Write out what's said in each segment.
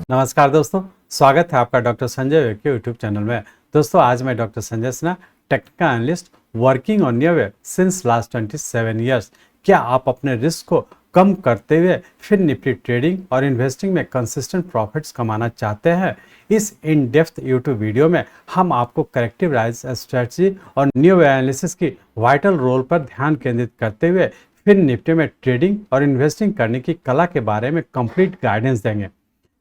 नमस्कार दोस्तों, स्वागत है आपका डॉक्टर संजय वेब के यूट्यूब चैनल में। दोस्तों आज मैं doctor Sanjay Sinha, technical analyst working on near since last 27 years. क्या आप अपने रिस्क को कम करते हुए फिर निफ्टी ट्रेडिंग और इन्वेस्टिंग में कंसिस्टेंट प्रॉफिट्स कमाना चाहते हैं? इस इन डेप्थ यूट्यूब वीडियो में हम आपको करेक्टिव राइज स्ट्रेटजी और न्यू एनालिसिस की वाइटल रोल पर ध्यान केंद्रित करते हुए फिर निफ्टी में ट्रेडिंग और इन्वेस्टिंग करने की कला के बारे में कंप्लीट गाइडेंस देंगे।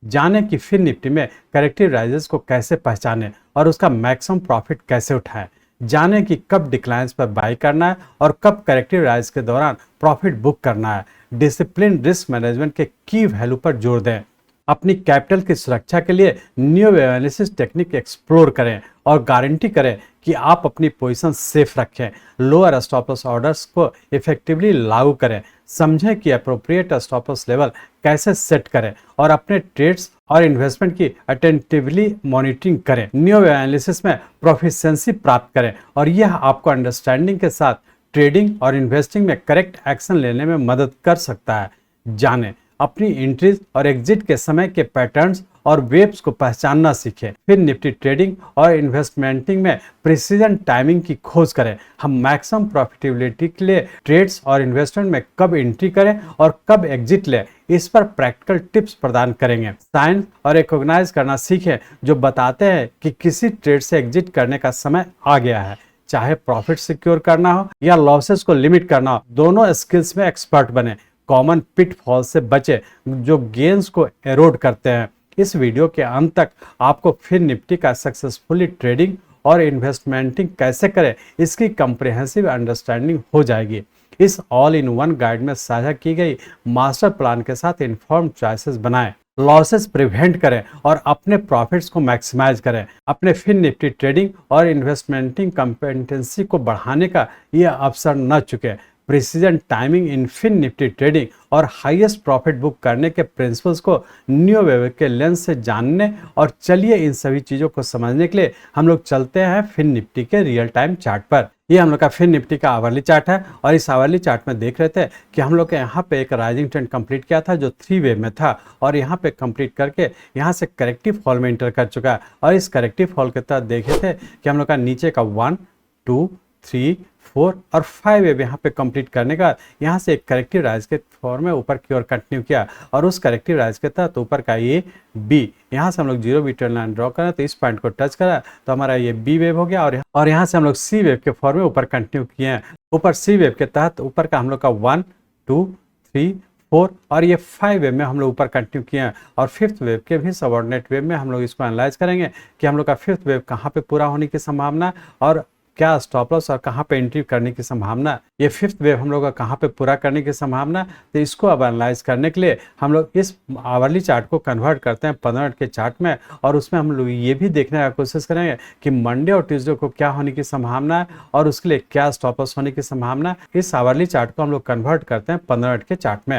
जाने कि फिर निफ्टी में करेक्टिव राइजेस को कैसे पहचानें और उसका मैक्सिमम प्रॉफिट कैसे उठाएं। जाने कि कब डिक्लाइंस पर बाई करना है और कब करेक्टिव राइज के दौरान प्रॉफिट बुक करना है। डिसिप्लिन रिस्क मैनेजमेंट के की वैल्यू पर जोर दें। अपनी कैपिटल की सुरक्षा के लिए न्यू एनालिसिस टेक्निक एक्सप्लोर करें और गारंटी करें कि आप अपनी पोजीशन सेफ रखें। लोअर स्टॉप लॉस ऑर्डर्स को इफेक्टिवली लागू करें। समझें कि अप्रोप्रिएट स्टॉप लॉस लेवल कैसे सेट करें और अपने ट्रेड्स और इन्वेस्टमेंट की अटेंटिवली मॉनिटरिंग करें। न्यू एनालिसिस में प्रोफिशिएंसी प्राप्त करें और यह आपको अंडरस्टैंडिंग के साथ ट्रेडिंग और इन्वेस्टिंग में करेक्ट एक्शन लेने में मदद कर सकता है। जानें अपनी एंट्रीज और एग्जिट के समय के पैटर्न्स और वेव्स को पहचानना सीखें। फिर निफ्टी ट्रेडिंग और इन्वेस्टमेंटिंग में प्रिसीजन टाइमिंग की खोज करें। हम मैक्सिमम प्रॉफिटेबिलिटी के लिए ट्रेड्स और इन्वेस्टमेंट में कब एंट्री करें और कब एग्जिट लें, इस पर प्रैक्टिकल टिप्स प्रदान करेंगे। साइंस और रिकॉग्नाइज करना सीखें जो बताते हैं कि किसी ट्रेड से एग्जिट करने का समय आ गया है। चाहे प्रॉफिट सिक्योर करना हो या लॉसेस को लिमिट करना हो, दोनों स्किल्स में एक्सपर्ट बने। कॉमन पिटफॉल से बचे जो गेन्स को एरोड करते हैं। इस वीडियो के अंत तक आपको फिर निफ्टी का सक्सेसफुली ट्रेडिंग और इन्वेस्टमेंटिंग कैसे करें इसकी कंप्रिहेंसिव अंडरस्टैंडिंग हो जाएगी। इस ऑल इन वन गाइड में साझा की गई मास्टर प्लान के साथ इन्फॉर्म्ड चॉइसेस बनाएं, लॉसेस प्रिवेंट करें और अपने प्रॉफिट्स को मैक्सिमाइज करें। अपने फिर निफ्टी ट्रेडिंग और इन्वेस्टमेंटिंग कॉम्पिटेंसी को बढ़ाने का यह अवसर न चुके। Precision timing in Fin Nifty trading और हाईएस्ट प्रॉफिट बुक करने के प्रिंसिपल्स को न्यू वेव के लेंस से जानने और चलिए इन सभी चीज़ों को समझने के लिए हम लोग चलते हैं फिन निफ्टी के रियल टाइम चार्ट पर। ये हम लोग का फिन निफ्टी का आवरली चार्ट है और इस आवरली चार्ट में देख रहे थे कि हम लोग के यहाँ पे एक राइजिंग ट्रेंड कंप्लीट किया था जो 3 वे में था और यहाँ पे कंप्लीट करके यहाँ से करेक्टिव फॉल में इंटर कर चुका है। और इस करेक्टिव फॉल के तहत देखे थे कि हम लोग का नीचे का 1, 2, 3, 4 और 5 वेव यहाँ पे कंप्लीट करने का यहाँ से एक करेक्टिव राइज के फॉर्म में ऊपर की ओर कंटिन्यू किया और उस करेक्टिव राइज के तहत ऊपर का ये बी, यहाँ से हम लोग zero B trend line draw करा तो इस पॉइंट को टच करा तो हमारा ये बी वेव हो गया और यहाँ से हम लोग सी वेव के फॉर्म में ऊपर कंटिन्यू किए हैं। ऊपर सी वेव के तहत ऊपर का हम लोग का 1, 2, 3, 4 और ये 5 वेव में हम लोग ऊपर कंटिन्यू किए हैं और फिफ्थ वेव के भी सबऑर्डिनेट वेव में हम लोग इसको एनालाइज करेंगे कि हम लोग का फिफ्थ वेव कहाँ पे पूरा होने की संभावना और क्या स्टॉप लॉस और कहाँ पे एंट्री करने की संभावना, ये फिफ्थ वेव हम लोग का कहाँ पे पूरा करने की संभावना। तो इसको अब एनालाइज करने के लिए हम लोग इस आवरली चार्ट को कन्वर्ट करते हैं 15 मिनट के चार्ट में और उसमें हम लोग ये भी देखने की कोशिश करेंगे कि मंडे और ट्यूसडे को क्या होने की संभावना है और उसके लिए क्या स्टॉप लॉस होने की संभावना। इस आवरली चार्ट को हम लोग कन्वर्ट करते हैं 15 मिनट के चार्ट में।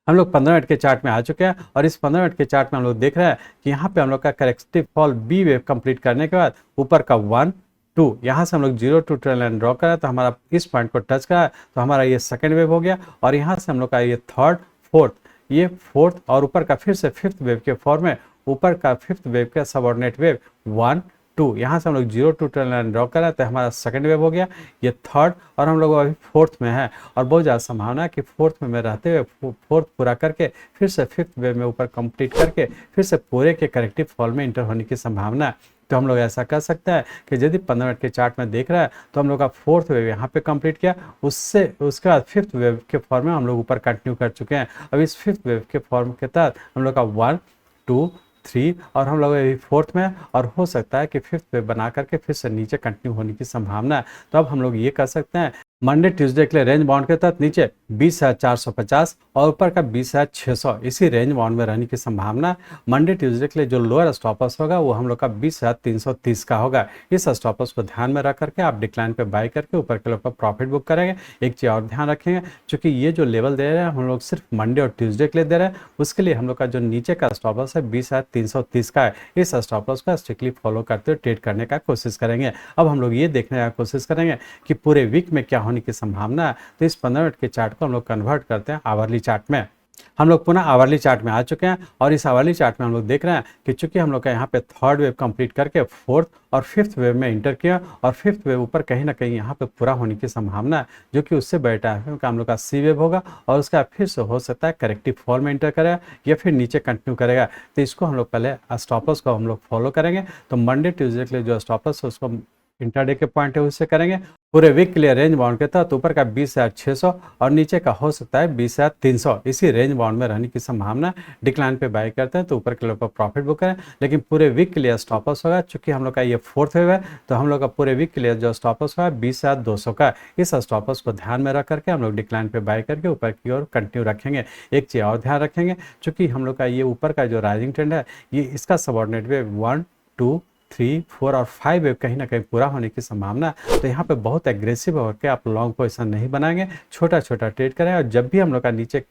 हम लोग 15 मिनट के चार्ट में आ चुके हैं और इस 15 मिनट के चार्ट में हम लोग देख रहे हैं कि यहाँ पे हम लोग का corrective fall B wave complete करने के बाद ऊपर का 1, 2 यहाँ से हम लोग 0 टू ट्रेंड लाइन ड्रॉ करा तो हमारा इस पॉइंट को टच करा तो हमारा ये सेकंड वेव हो गया और यहाँ से हम लोग का ये थर्ड, फोर्थ, ये फोर्थ और ऊपर का फिर से फिफ्थ वेव के फॉर्म में ऊपर का फिफ्थ वेव का सबऑर्डिनेट वेव 1, 2 यहाँ से हम लोग 0 टू ट्रेंड लाइन ड्रॉ करा तो हमारा सेकंड वेव हो गया, ये थर्ड और हम लोग अभी फोर्थ में है और बहुत ज़्यादा संभावना है कि फोर्थ में रहते हुए फोर्थ पूरा करके फिर से फिफ्थ वेव में ऊपर कंप्लीट करके फिर से पूरे के करेक्टिव फॉल में इंटर होने की संभावना है। तो हम लोग ऐसा कर सकते हैं कि यदि 15 मिनट के चार्ट में देख रहा है तो हम लोग का फोर्थ वेव यहाँ पे कंप्लीट किया, उससे उसके बाद फिफ्थ वेव के फॉर्म में हम लोग ऊपर कंटिन्यू कर चुके हैं। अब इस फिफ्थ वेव के फॉर्म के तहत हम लोग का 1, 2, 3 और हम लोग अभी फोर्थ में और हो सकता है कि फिफ्थ वेव बना करके फिर से नीचे कंटिन्यू होने की संभावना है। तो अब हम लोग ये कर सकते हैं मंडे ट्यूसडे के लिए रेंज बाउंड के तहत नीचे 20,450 और ऊपर का 20,600 इसी रेंज बाउंड में रहने की संभावना। मंडे ट्यूसडे के लिए जो लोअर स्टॉप लॉस होगा वो हम लोग का 20,330 का होगा। इस स्टॉप लॉस को ध्यान में रख करके आप डिक्लाइन पे बाय करके ऊपर के ऊपर प्रॉफिट बुक करेंगे। एक चीज़ और ध्यान रखेंगे, क्योंकि ये जो लेवल दे रहे हैं हम लोग सिर्फ मंडे और ट्यूसडे के लिए दे रहे हैं, उसके लिए हम लोग का जो नीचे का स्टॉप लॉस है 20,330 का है। इस स्टॉप लॉस को स्ट्रिक्टली फॉलो करते हुए ट्रेड करने का कोशिश करेंगे। अब हम लोग ये देखने का कोशिश करेंगे कि पूरे वीक में क्या होने की संभावना है। तो इस 15 मिनट के चार्ट को हम लोग कन्वर्ट करते हैं आवरली चार्ट में। हम लोग पुनः आवरली चार्ट में आ चुके हैं और इस आवरली चार्ट में हम लोग देख रहे हैं कि चूंकि हम लोग का यहाँ पे थर्ड वेव कंप्लीट करके फोर्थ और फिफ्थ वेव में इंटर किया और फिफ्थ वेव ऊपर कहीं ना कहीं यहाँ पे पूरा होने की संभावना है, जो कि उससे बड़े टाइम का हम लोग का सी वेव होगा और उसका फिर से हो सकता है करेक्टिव फॉल में इंटर करेगा या फिर नीचे कंटिन्यू करेगा। तो इसको हम लोग पहले स्टॉप लॉस को हम लोग फॉलो करेंगे। तो मंडे ट्यूजडे के लिए जो स्टॉप लॉस है उसको इंट्राडे के पॉइंट है उससे करेंगे। पूरे वीक के लिए रेंज बाउंड के तहत ऊपर का 20,600 और नीचे का हो सकता है 20,300, इसी रेंज बाउंड में रहने की संभावना। डिक्लाइन पे बाय करते हैं तो ऊपर के लेवल पर प्रॉफिट बुक करें, लेकिन पूरे वीक के लिए स्टॉप लॉस होगा। चूंकि हम लोग का ये फोर्थ वेव है तो हम लोग का पूरे वीक के लिए जो स्टॉप लॉस होगा 20,200 का। इस स्टॉप लॉस को ध्यान में रख करके हम लोग डिक्लाइन पे बाय करके ऊपर की ओर कंटिन्यू रखेंगे। एक चीज़ और ध्यान रखेंगे, चूंकि हम लोग का ये ऊपर का जो राइजिंग ट्रेंड है ये इसका सबऑर्डिनेट वेव 1, 2, 3, 4 और 5 वेव कहीं ना कहीं पूरा होने की संभावना। तो यहाँ पे बहुत एग्रेसिव होकर आप लॉन्ग पोजीशन नहीं बनाएंगे, छोटा छोटा ट्रेड करें। और जब भी हम लोग का नीचे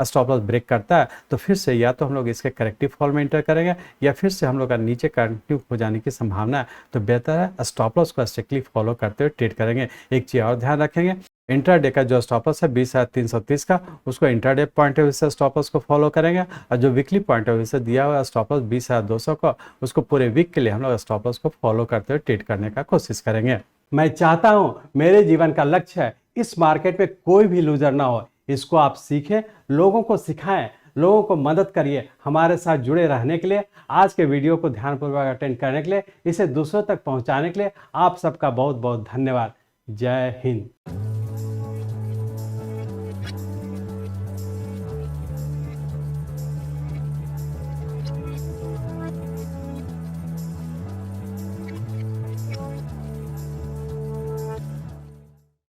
स्टॉप लॉस ब्रेक करता है तो फिर से या तो हम लोग इसके करेक्टिव फॉल में इंटर करेंगे या फिर से हम लोग का नीचे कंटिन्यू हो जाने की संभावना है। तो बेहतर है स्टॉप लॉस को स्ट्रिक्टली फॉलो करते हुए ट्रेड करेंगे। एक चीज़ और ध्यान रखेंगे, इंट्राडे का जो स्टॉप लॉस है 20,330 का, उसको इंट्राडे पॉइंट ऑफ व्यू से स्टॉप लॉस को फॉलो करेंगे। और जो वीकली पॉइंट ऑफ व्यू से दिया हुआ स्टॉप लॉस 20,200 का, उसको पूरे वीक के लिए हम लोग स्टॉप लॉस को फॉलो करते हुए ट्रेड करने का कोशिश करेंगे। मैं चाहता हूं मेरे जीवन का लक्ष्य है इस मार्केट में कोई भी लूजर ना हो। इसको आप सीखें, लोगों को सिखाएं, लोगों को मदद करिए। हमारे साथ जुड़े रहने के लिए, आज के वीडियो को ध्यानपूर्वक अटेंड करने के लिए, इसे दूसरों तक पहुंचाने के लिए आप सबका बहुत बहुत धन्यवाद। जय हिंद।